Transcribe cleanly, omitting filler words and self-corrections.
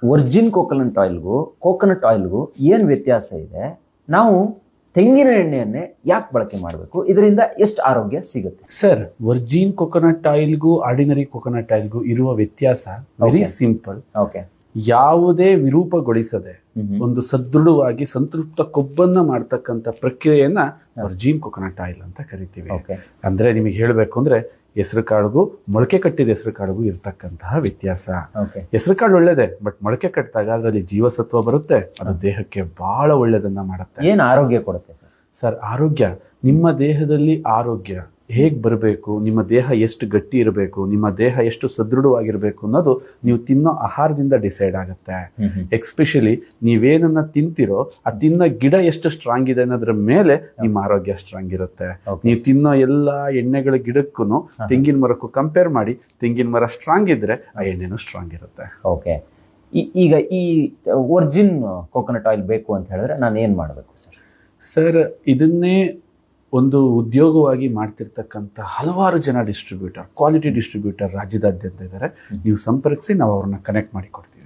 Origin coconut ಆಯಿಲ್ಗೂ ಏನು ವ್ಯತ್ಯಾಸ ಇದೆ? ನಾವು ತೆಂಗಿನ ಎಣ್ಣೆಯನ್ನೇ ಯಾಕೆ ಬಳಕೆ ಮಾಡಬೇಕು? ಇದರಿಂದ ಎಷ್ಟು ಆರೋಗ್ಯ ಸಿಗುತ್ತೆ? ಸರ್, ವರ್ಜಿನ್ ಕೊಕೊನಟ್ ಆಯಿಲ್ಗೂ ಆರ್ಡಿನರಿ ಕೊಕೊನಟ್ ಆಯಿಲ್ಗೂ ಇರುವ ವ್ಯತ್ಯಾಸ ವೆರಿ ಸಿಂಪಲ್. ಓಕೆ. ಯಾವುದೇ ವಿರೂಪಗೊಳಿಸದೆ ಒಂದು ಸದೃಢವಾಗಿ ಸಂತೃಪ್ತ ಕೊಬ್ಬನ್ನ ಮಾಡ್ತಕ್ಕಂಥ ಪ್ರಕ್ರಿಯೆಯನ್ನ ವರ್ಜಿನ್ ಕೊಕೊನಟ್ ಆಯಿಲ್ ಅಂತ ಕರಿತೀವಿ. ಅಂದ್ರೆ ನಿಮಗೆ ಹೇಳಬೇಕು ಅಂದ್ರೆ ಹೆಸರು ಕಾಳಿಗೂ ಮೊಳಕೆ ಕಟ್ಟಿದ ಹೆಸರು ಕಾಳಿಗೂ ಇರ್ತಕ್ಕಂತಹ ವ್ಯತ್ಯಾಸ. ಹೆಸರು ಕಾಳು ಒಳ್ಳೇದೆ, ಬಟ್ ಮೊಳಕೆ ಕಟ್ಟಿದಾಗ ಅದರಲ್ಲಿ ಜೀವಸತ್ವ ಬರುತ್ತೆ, ಅದು ದೇಹಕ್ಕೆ ಬಹಳ ಒಳ್ಳೇದನ್ನ ಮಾಡುತ್ತೆ. ಏನು ಆರೋಗ್ಯ ಕೊಡುತ್ತೆ ಸರ್? ಸರ್, ಆರೋಗ್ಯ, ನಿಮ್ಮ ದೇಹದಲ್ಲಿ ಆರೋಗ್ಯ ಹೇಗ್ ಬರಬೇಕು, ನಿಮ್ಮ ದೇಹ ಎಷ್ಟು ಗಟ್ಟಿ ಇರಬೇಕು, ನಿಮ್ಮ ದೇಹ ಎಷ್ಟು ಸದೃಢವಾಗಿರ್ಬೇಕು ಅನ್ನೋದು ನೀವು ತಿನ್ನೋ ಆಹಾರದಿಂದ ಡಿಸೈಡ್ ಆಗುತ್ತೆ. ಎಕ್ಸ್ಪೆಷಲಿ ನೀವೇನನ್ನ ತಿಂತಿರೋ ಆ ತಿನ್ನೋ ಗಿಡ ಎಷ್ಟು ಸ್ಟ್ರಾಂಗ್ ಇದೆ ಅನ್ನೋದ್ರ ಮೇಲೆ ನಿಮ್ಮ ಆರೋಗ್ಯ ಸ್ಟ್ರಾಂಗ್ ಇರುತ್ತೆ. ನೀವು ತಿನ್ನೋ ಎಲ್ಲಾ ಎಣ್ಣೆಗಳ ಗಿಡಕ್ಕೂ ತೆಂಗಿನ ಮರಕ್ಕೂ ಕಂಪೇರ್ ಮಾಡಿ, ತೆಂಗಿನ ಮರ ಸ್ಟ್ರಾಂಗ್ ಇದ್ರೆ ಆ ಎಣ್ಣೆನೂ ಸ್ಟ್ರಾಂಗ್ ಇರುತ್ತೆ. ಓಕೆ. ಈಗ ಈ ಒರಿಜಿನ್ ಕೋಕೋನಟ್ ಆಯಿಲ್ ಬೇಕು ಅಂತ ಹೇಳಿದ್ರೆ ನಾನು ಏನ್ ಮಾಡಬೇಕು ಸರ್? ಸರ್, ಇದನ್ನೇ ಒಂದು ಉದ್ಯೋಗವಾಗಿ ಮಾಡ್ತಿರ್ತಕ್ಕಂಥ ಹಲವಾರು ಜನ ಡಿಸ್ಟ್ರಿಬ್ಯೂಟರ್, ಕ್ವಾಲಿಟಿ ಡಿಸ್ಟ್ರಿಬ್ಯೂಟರ್ ರಾಜ್ಯದಾದ್ಯಂತ ಇದ್ದಾರೆ. ನೀವು ಸಂಪರ್ಕಿಸಿ, ನಾವು ಅವ್ರನ್ನ ಕನೆಕ್ಟ್ ಮಾಡಿ ಕೊಡ್ತೀವಿ.